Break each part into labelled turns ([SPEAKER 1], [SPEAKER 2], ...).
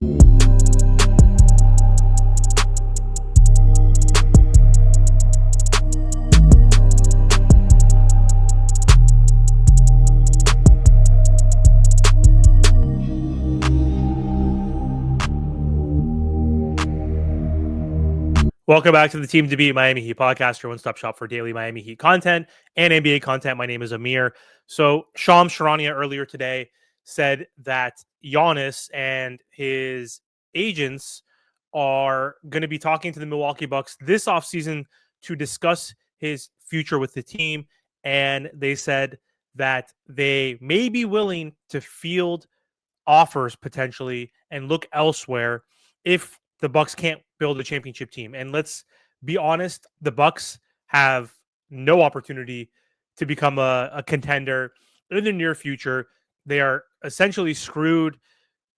[SPEAKER 1] Welcome back to the Team to Beat Miami Heat podcast, your one-stop shop for daily Miami Heat content and NBA content. My name is Amir. So Shams Charania earlier today said that Giannis and his agents are going to be talking to the Milwaukee Bucks this offseason to discuss his future with the team. And they said that they may be willing to field offers potentially and look elsewhere if the Bucks can't build a championship team. And let's be honest, the Bucks have no opportunity to become a contender in the near future. They are essentially screwed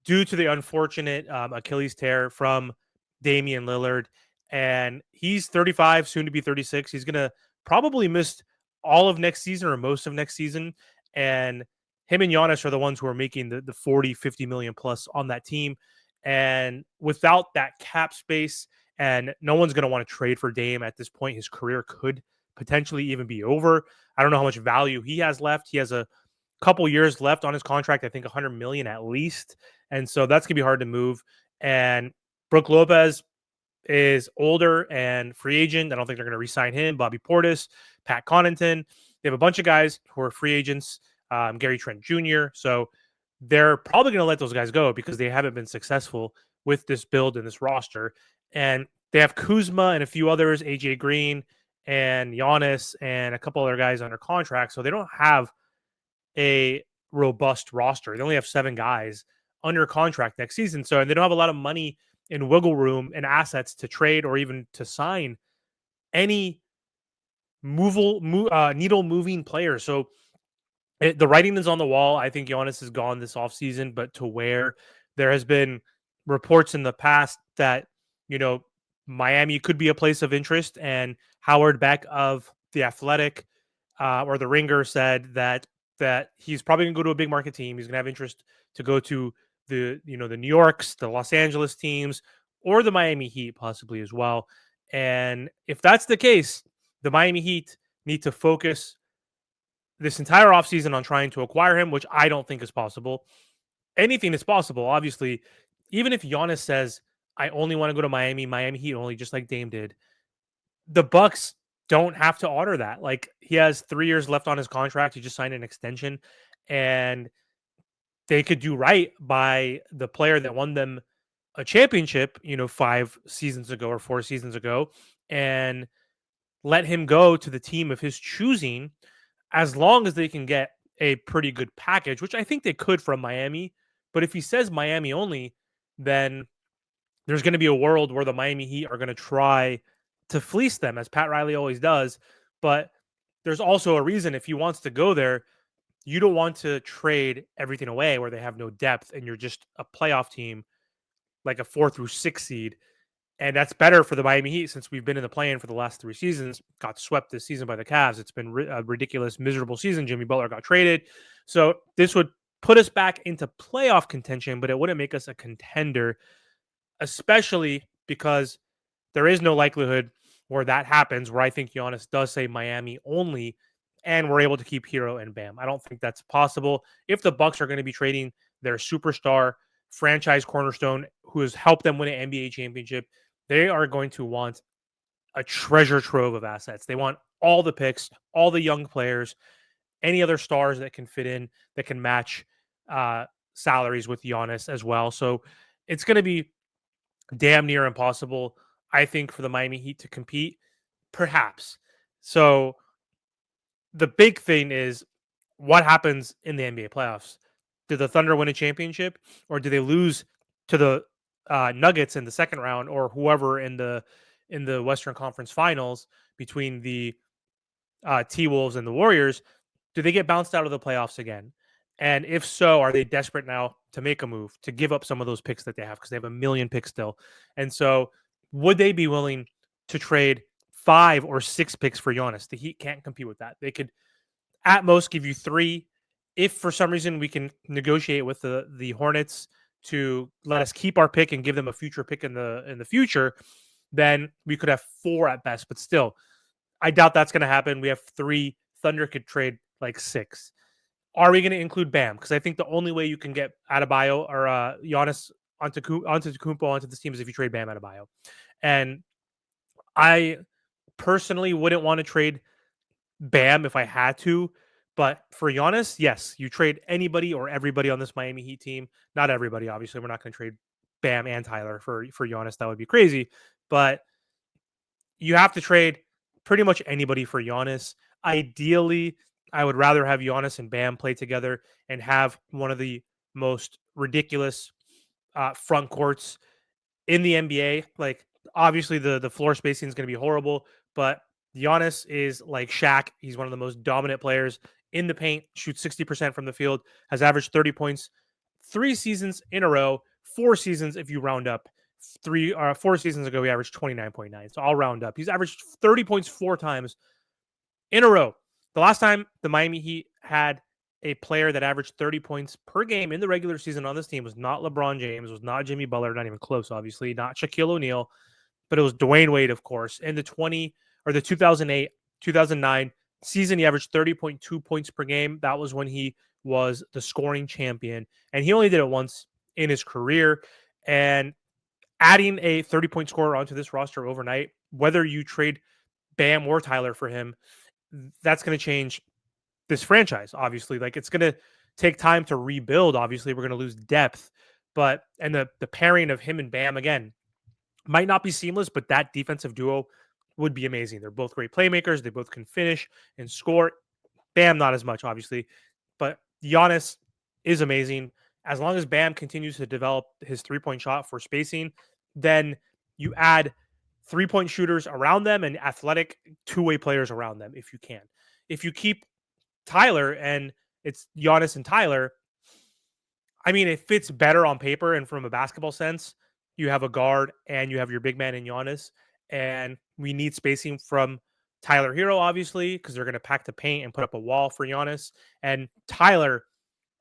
[SPEAKER 1] due to the unfortunate Achilles tear from Damian Lillard. And he's 35, soon to be 36. He's going to probably miss all of next season or most of next season. And him and Giannis are the ones who are making the 40, 50 million plus on that team. And without that cap space, and no one's going to want to trade for Dame at this point, his career could potentially even be over. I don't know how much value he has left. He has a couple years left on his contract, I think 100 million at least. And so that's going to be hard to move. And Brook Lopez is older and free agent. I don't think they're going to re-sign him. Bobby Portis, Pat Connaughton. They have a bunch of guys who are free agents. Gary Trent Jr. So they're probably going to let those guys go because they haven't been successful with this build and this roster. And they have Kuzma and a few others, AJ Green and Giannis and a couple other guys under contract. So they don't have a robust roster. They only have 7 guys under contract next season. So, and they don't have a lot of money and wiggle room and assets to trade or even to sign any needle moving players. So the writing is on the wall. I think Giannis is gone this offseason, but to where there has been reports in the past that, Miami could be a place of interest. And Howard Beck of The Athletic or The Ringer said that he's probably going to go to a big market team. He's going to have interest to go to the New Yorks, the Los Angeles teams, or the Miami Heat possibly as well. And if that's the case, the Miami Heat need to focus this entire offseason on trying to acquire him, which I don't think is possible. Anything is possible, obviously. Even if Giannis says, I only want to go to Miami Heat only, just like Dame did, the Bucks don't have to honor that. Like, he has 3 years left on his contract. He just signed an extension, and they could do right by the player that won them a championship, 5 seasons ago or 4 seasons ago, and let him go to the team of his choosing, as long as they can get a pretty good package, which I think they could from Miami. But if he says Miami only, then there's going to be a world where the Miami Heat are going to try to fleece them, as Pat Riley always does. But there's also a reason if he wants to go there, you don't want to trade everything away where they have no depth and you're just a playoff team, like a 4 through 6 seed. And that's better for the Miami Heat since we've been in the play-in for the last 3 seasons, got swept this season by the Cavs. It's been a ridiculous, miserable season. Jimmy Butler got traded. So this would put us back into playoff contention, but it wouldn't make us a contender, especially because there is no likelihood where that happens, where I think Giannis does say Miami only, and we're able to keep Hero and Bam. I don't think that's possible. If the Bucks are going to be trading their superstar, franchise cornerstone, who has helped them win an NBA championship, they are going to want a treasure trove of assets. They want all the picks, all the young players, any other stars that can fit in, that can match salaries with Giannis as well. So it's going to be damn near impossible, I think, for the Miami Heat to compete, perhaps. So the big thing is what happens in the NBA playoffs. Did the Thunder win a championship, or do they lose to the Nuggets in the second round, or whoever in the Western Conference Finals between the T-Wolves and the Warriors? Do they get bounced out of the playoffs again? And if so, are they desperate now to make a move, to give up some of those picks that they have, because they have a million picks still? And so would they be willing to trade 5 or 6 picks for Giannis? The Heat can't compete with that. They could at most give you 3. If for some reason we can negotiate with the Hornets to let us keep our pick and give them a future pick in the future, then we could have 4 at best. But still, I doubt that's going to happen. We have 3. Thunder could trade like 6. Are we going to include Bam? Because I think the only way you can get Adebayo or Giannis Antetokounmpo onto this team is if you trade Bam Adebayo. And I personally wouldn't want to trade Bam if I had to. But for Giannis, yes, you trade anybody or everybody on this Miami Heat team. Not everybody, obviously. We're not going to trade Bam and Tyler for Giannis. That would be crazy. But you have to trade pretty much anybody for Giannis. Ideally, I would rather have Giannis and Bam play together and have one of the most ridiculous front courts in the NBA. Like, obviously, the floor spacing is going to be horrible, but Giannis is like Shaq. He's one of the most dominant players in the paint, shoots 60% from the field, has averaged 30 points 3 seasons in a row, 4 seasons if you round up. 4 seasons ago, he averaged 29.9. So I'll round up. He's averaged 30 points 4 times in a row. The last time the Miami Heat had a player that averaged 30 points per game in the regular season on this team was not LeBron James, was not Jimmy Butler, not even close, obviously, not Shaquille O'Neal, but it was Dwayne Wade, of course. In the 2008, 2009 season, he averaged 30.2 points per game. That was when he was the scoring champion, and he only did it once in his career. And adding a 30-point scorer onto this roster overnight, whether you trade Bam or Tyler for him, that's going to change this franchise, obviously. Like, it's going to take time to rebuild. Obviously, we're going to lose depth, but the pairing of him and Bam, again, might not be seamless, but that defensive duo would be amazing. They're both great playmakers. They both can finish and score. Bam, not as much, obviously, but Giannis is amazing. As long as Bam continues to develop his 3-point shot for spacing, then you add 3-point shooters around them and athletic two-way players around them if you can. If you keep Tyler and it's Giannis and Tyler, I mean, it fits better on paper and from a basketball sense. You have a guard and you have your big man in Giannis, and we need spacing from Tyler Hero, obviously, because they're going to pack the paint and put up a wall for Giannis. And Tyler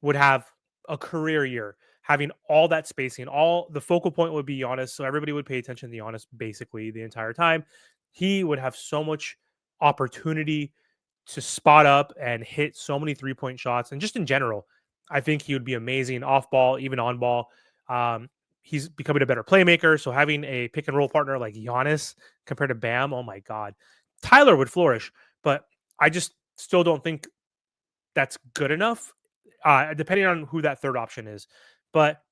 [SPEAKER 1] would have a career year having all that spacing. All the focal point would be Giannis, so everybody would pay attention to Giannis basically the entire time. He would have so much opportunity to spot up and hit so many 3-point shots, and just in general, I think he would be amazing off ball, even on ball. He's becoming a better playmaker. So having a pick and roll partner like Giannis compared to Bam, oh my God, Tyler would flourish. But I just still don't think that's good enough, depending on who that third option is. But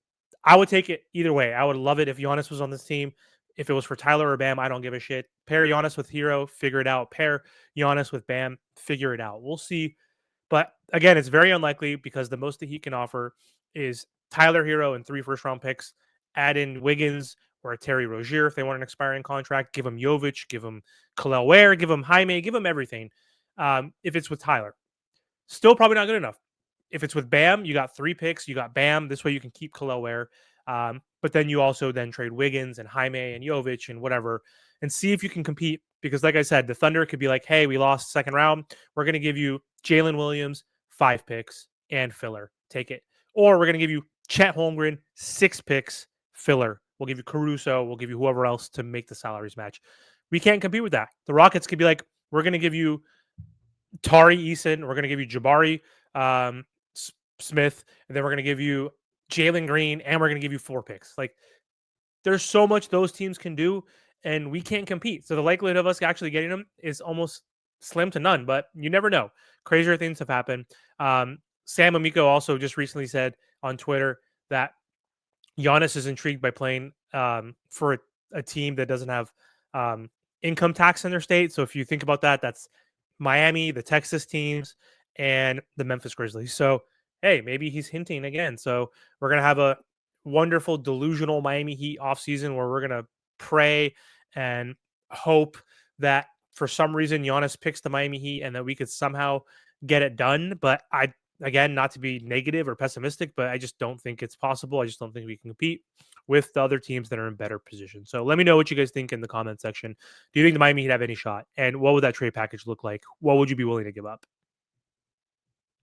[SPEAKER 1] I would take it either way. I would love it if Giannis was on this team. If it was for Tyler or Bam, I don't give a shit. Pair Giannis with Hero, figure it out. Pair Giannis with Bam, figure it out. We'll see. But again, it's very unlikely because the most that he can offer is Tyler Hero and 3 first-round picks. Add in Wiggins or a Terry Rozier if they want an expiring contract. Give him Jovic, give him Khalil Ware, give him Jaime, give him everything. If it's with Tyler, still probably not good enough. If it's with Bam, you got 3 picks. You got Bam. This way you can keep Khalil Ware. But then you also then trade Wiggins and Jaime and Jovic and whatever and see if you can compete. Because like I said, the Thunder could be like, hey, we lost second round. We're going to give you Jalen Williams, 5 picks and filler. Take it. Or we're going to give you Chet Holmgren, 6 picks, filler. We'll give you Caruso. We'll give you whoever else to make the salaries match. We can't compete with that. The Rockets could be like, we're going to give you Tari Eason. We're going to give you Jabari Smith. And then we're going to give you Jalen Green. And we're going to give you 4 picks. Like, there's so much those teams can do, and we can't compete. So the likelihood of us actually getting them is almost slim to none, but you never know. Crazier things have happened. Sam Amico also just recently said on Twitter that Giannis is intrigued by playing for a team that doesn't have income tax in their state. So if you think about that, that's Miami, the Texas teams, and the Memphis Grizzlies. So, hey, maybe he's hinting again. So we're going to have a wonderful, delusional Miami Heat offseason where we're going to pray and hope that for some reason Giannis picks the Miami Heat and that we could somehow get it done. But again, not to be negative or pessimistic, but I just don't think it's possible. I just don't think we can compete with the other teams that are in better position. So let me know what you guys think in the comment section. Do you think the Miami Heat have any shot? And what would that trade package look like? What would you be willing to give up?